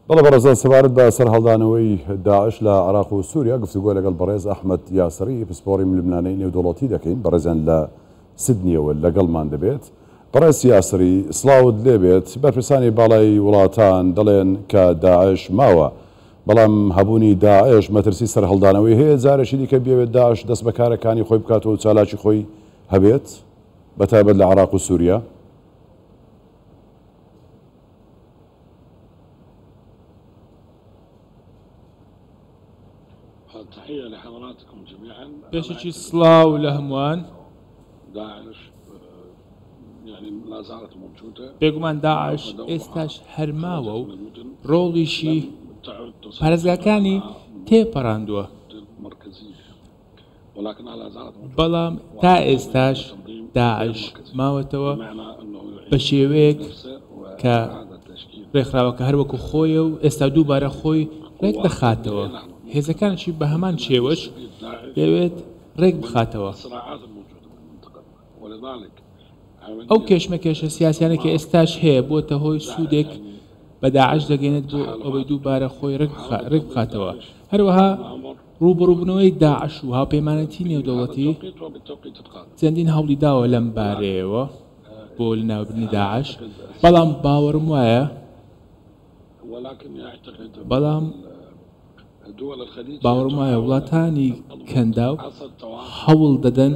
بەڵێ بەڕێزان سەبارەت بە سەرهەڵدانەوەی داعش لە عێراق و سووریا گفتوگۆ لەگەڵ بەڕێز ئەحمەد یاسەری پسپۆڕی لوبنانەی نێودوڵەتی دەکەین بەڕێزان لە سیدنیەوە لەگەڵمان دەبێت. بەڕێز یاسەری سڵاوت لێبێت. بەرپرسانی باڵای وڵاتان دەڵێن کە داعش ماوە، بەڵام هەبوونی داعش مەترسی سەرهەڵدانەوەی هەیە جارێکی دیکە بێوێت داعش دەست بە کارەکانی خۆی بکاتەوە و چالاکی خۆی هەبێت بەتایبەت لە عێراق و سووریا. پێشێکی سڵاو لە هەمووان. بێگومان داعش ئێستاش هەرماوە و ڕۆڵیشی پارێزگاکانی تێپەڕاندووە، بەڵام تا ئێستاش داعش ماوەتەوە بە شێوەیەک کە ڕێکخراوەکە هەروەکو خۆیە و ئێستا دووبارە خۆی ڕێک دەخاتەوە. هێزەکانشی بە هەمان شێوەش دەوێت ڕێک بخاتەوە. ئەو کێشمەکێشە سیاسیانێکی ئێستاش هەیە بۆتە هۆی سوودێک بە داعش دەگەێنێت بۆ ئەوەی دووبارە خۆی ڕێک بخاتەوە. هەروەها ڕوبڕووبوونەوەی داعش و هاوپەیمانەتی نێودەوڵەتی چەندین هەوڵی داوە لەم بارەیەوە بۆ لەناوبردنی داعش، بەڵام باوەڕم وایە وڵاتانی کەنداو هەوڵ دەدەن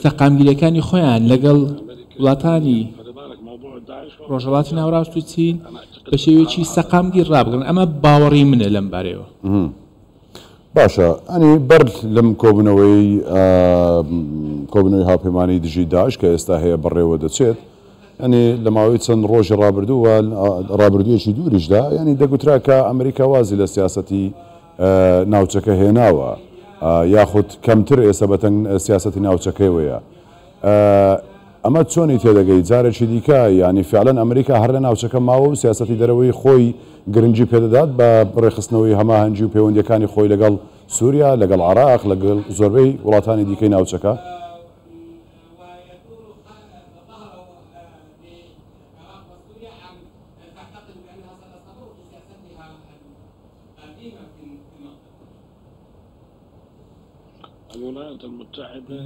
سەقامگیریەکانی خۆیان لەگەڵ وڵاتانی ڕۆژهەڵاتی ناوەڕاست و چین بە شێوەیەکی سەقامگیر ڕابگرن. ئەمە باوەڕی منە لەم بارەیەوە. باشە، ئەنی بەر لەم کۆبنەوەی هاوپەیمانی دژی داعش کە ئێستا هەیە بەڕێوە دەچێت، ینی لە ماوەی چەند ڕۆژی ڕابردوویەکی دووریشدا ینی دەگوترا کە ئەمریکا وازی لە سیاسەتی ناوچەکە هێناوە، یاخود کەمتر ئێستا بەتەنگ سیاسەتی ناوچەکەیەوەیە. ئەمە چۆنی تێدەگەی جارێکی دیکە، ینی فعلەن ئەمریکا هەر لە ناوچەکە ماوە و سیاسەتی دەرەوەی خۆی گرنگی پێدەدات بە ڕێخستنەوەی هەماهەنگی و پەیوەندیەکانی خۆی لەگەڵ سووریا، لەگەڵ عێراق، لەگەڵ زۆربەی وڵاتانی دیکەی ناوچەکە.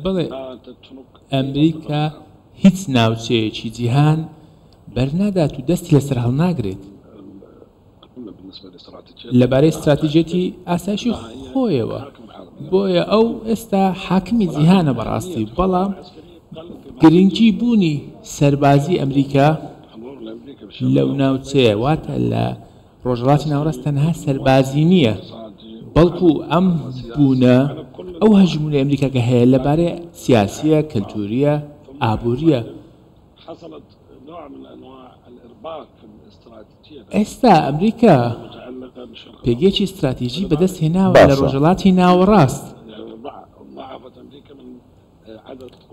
بڵێ ئەمریکا هیچ ناوچەیەکی جیهان بەرنادات و دەستی لەسەر هەڵناگرێت لەبارەی استراتیژێتی ئاسایشی خۆیەوە. بۆیە ئەو ئێستا حاکمی جیهانە بەڕاستی، بەڵام گرنگی بوونی سەربازی ئەمریکا لەو ناوچەیە، واتە لە ڕۆژهەڵاتی ناوەڕاست تەنها سەربازی نییە، بەڵکو ئەم بوونە ئەو هەژمونی ئەمریکا کە هەیە لەبارەی سیاسیە، کەلتوریە، ئابووریە. ئێستا ئەمریکا پێگەیەکی استراتیژی بەدەست هێناوە لە ڕۆژهەڵاتی ناوەڕاست.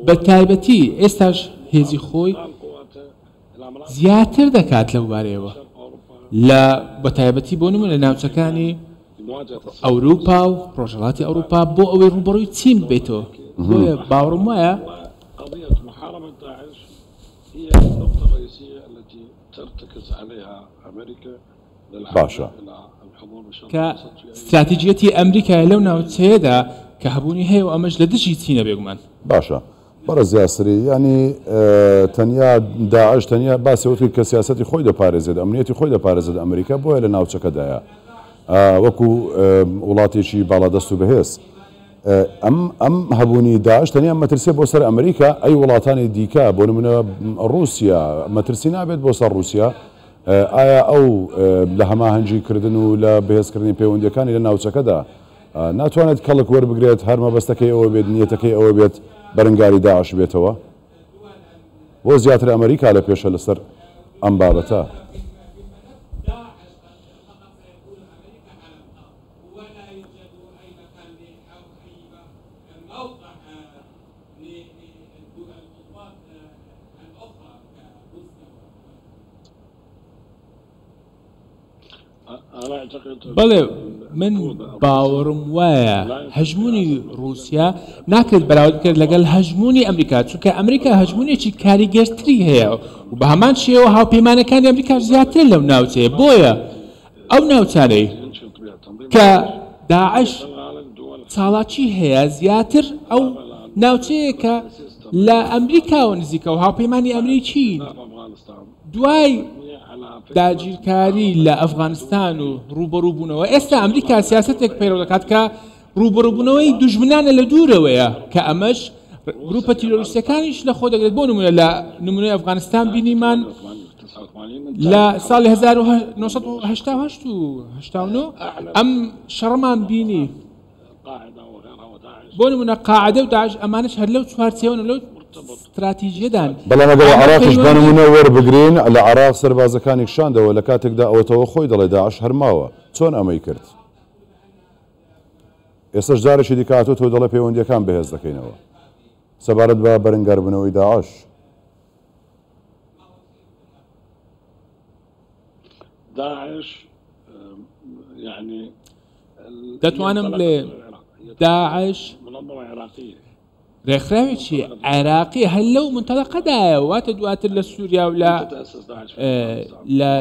بە تایبەتی ئێستاش هێزی خۆی زیاتر دەکات لەو بارەیەوە، لە بە تایبەتی بۆ نمونە لە ناوچەکانی ئەوروپا و ڕۆژهەڵاتی ئەوروپا بۆ ئەوەی ڕوبەڕووی چین بێتەوە. بۆیە باوەڕم وایە باشە کە استراتیژیەتی ئەمریکای لەو ناوچەیەدا کە هەبوونی هەیە و ئەمەش لە دژی چینە بێگومان. باشە بەڕێز یاسری، ینی تەنیا داعش تەنیا باسیەوەی کە سیاسەتی خۆی دەپارێزێت، ئەمنیەتی خۆی دەپارێزێت ئەمریکا، بۆیە لە ناوچەکەدایە وەکو وڵاتێکی باڵادەست و بەهێز. ئەم هەبوونی داعش تەنیا مەترسیە بۆ سەر ئەمریکا، ئەی وڵاتانی دیکە بۆ نمونە ڕووسیا مەترسی نابێت بۆ سەر ڕووسیا. ئایا ئەو لە هەماهەنگیکردن و لە بەهێزکردنی پەیوەندیەکانی لە ناوچەکەدا ناتوانێت کەڵک وەربگرێت هەر مەبەستەکەی ئەوە بێت، نیەتەکەی ئەوە بێت بەرەنگاری داعش بێتەوە؟ بۆ زیاتر ئەمریکا لە پێشە لەسەر ئەم بابەتە؟ بەڵێ من باوەڕم وایە هەژمونی رووسیا ناکرێت بەراورد بکرێت لەگەڵ هەژمونی ئەمریکا، چونکە ئەمریکا هەژمونێکی کاریگەرتری هەیە و بە هەمان شێوە هاوپەیمانەکانی ئەمریکا زیاتر لەو ناوچەیە. بۆیە ئەو ناوچانەی کە داعش چاڵاکی هەیە زیاتر ئەو ناوچەیە کە لە ئەمریکاوە نزیکە و هاوپەیمانی ئەمریکین دوای داگیرکاری لە ئەفغانستان و ڕوبەڕووبوونەوە. ئێستا ئەمریکا سیاسەتێک پەیڕەو دەکات کە ڕوبەڕووبوونەوەی دوژمنانە لە دوورەوەیە کە ئەمەش گروپە تیرۆریستەکانیش لە خۆ دەگرێت. بۆ نمونە لە نمونەی ئەفغانستان بینیمان لە ساڵی 1988 و 89 ئەم شەڕەمان بینی. بۆ نمونە قاعدە و داعش ئەمانش هەر لەو چوارچێوەن لەو استراتیژیەدان. بەڵام ئەگەر عێراقیش بەنمونە وەربگرین لە عێراق سەربازەکانی کشاندەوە لە کاتێکدا ئەوەتەوە خۆی دەڵێ داعش هەرماوە. چۆن ئەمەی کرد؟ ئێستاش جارێکی دیکاتۆ تۆ دەڵێ پەیوەندیەکان بەهێز دەکەینەوە سەبارەت بە بەرەنگاربوونەوەی داعش. داعش يعني دەتوانم لێ داعش ڕێکخراوێکی عێراقی هەر لەو منتەڵەقەدایە واتە دواتر لە سووریا و لە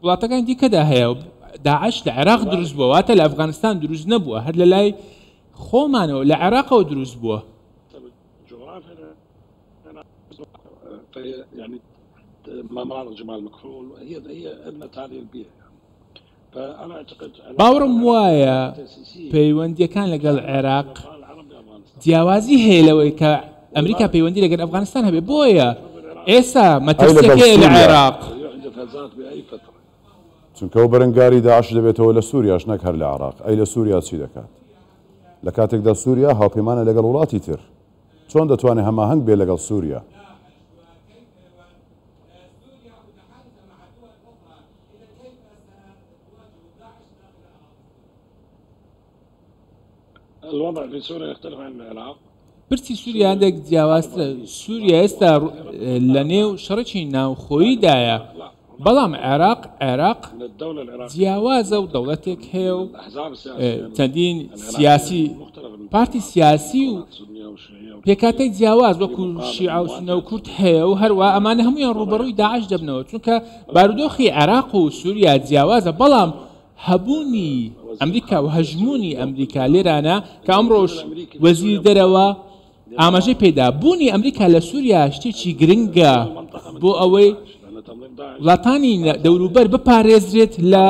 وڵاتەکانی دیکەدا هەیە و داعش لە عێراق دروست بووە، واتە لە ئەفغانستان دروست نەبووە، هەر لە لای خۆمانەوە لە عێراقەوە دروست بووە. يعني مناطق جمال مكحول هي لنا تعليل بها. فانا اعتقد باوەڕم وایە پەیوەندیەکان لەگەڵ عێراق جیاوازی هەیە لەوەی کە ئەمریکا پەیوەندی لەگەڵ ئەفغانستان هەبێ. بۆیە ئێستا مەترسیەکەی لە عێراق چونکە ئەو بەرەنگاری داعش دەبێتەوە لە سووریاش نەک هەر لە عێراق. ئەی لە سووریا چی دەکات؟ لە کاتێکدا سووریا هاوپەیمانە لەگەڵ وڵاتی تر، چۆن دەتوانێت هەماهەنگ بێ لەگەڵ سووریا؟ الوضع في سوريا يختلف عن العراق. برسی سووریا هەندێک جیاوازترە. سووریا ئێستا لە نێو شەڕێکی ناوخۆییدایە، بەڵام عێراق جیاوازە و دەوڵەتێک هەیە و چەندین سیاسی پارتی سیاسی و پێکاتەی جیاواز وەکو شیعە و سونە و کورد هەیە و هەروە ئەمانە هەموویان ڕوبەڕووی داعش دەبنەوە، چونکە بارودۆخی عێراق و سووریا جیاوازە. بەڵام هەبوونی ئەمریکا و هەژمونی ئەمریکا لێرانە کە ئەمڕۆژ وەزیر دەرەوە ئاماژەی پێدا بوونی ئەمریکا لە سووریا شتێکی گرنگە بۆ ئەوەی وڵاتانی دەوروبەر بپارێزرێت لە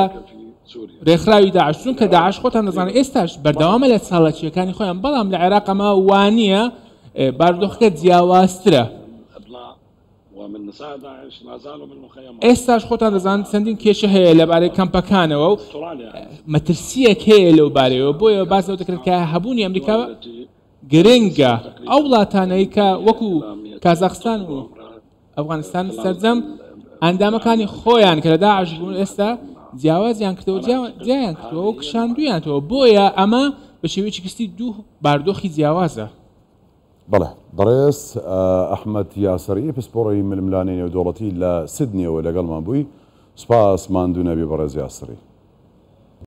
ڕێکخراوی داعش، چونکە داعش خۆتان دەزانێت ئێستاش بەردەوامە لە چاڵەکیەکانی خۆیان، بەڵام لە عێراق ئەمە وانییە بارودۆخەکە جیاوازترە. ئێستاش خۆتان دەزانن چەندین کێشە هەیە لەبارەی کەمپەکانەوە و مەترسیەک هەیە لەو بارەیەوە. بۆیە باس لەوە دەکرێت کە هەبوونی ئەمریکا گرنگە. ئەو وڵاتانەی کە وەکو کازاخستان و ئەفغانستان سەرجەم ئەندامەکانی خۆیان کە لە داعش بوون ئێستا جیاوازیان کردەوە، جیایان کردەوە و کشاندویانەوە. بۆیە ئەمە بە شێوەیەکی گشتی دوو باردۆخی جیاوازە. بەڵێ بەڕێز ئەحمەد یاسەری پسپۆڕی ململانەی نێودوڵەتی لە سیدنیەوە لەگەڵمان بووی. سپاس ماندوو نەبی بەڕێز یاسەری.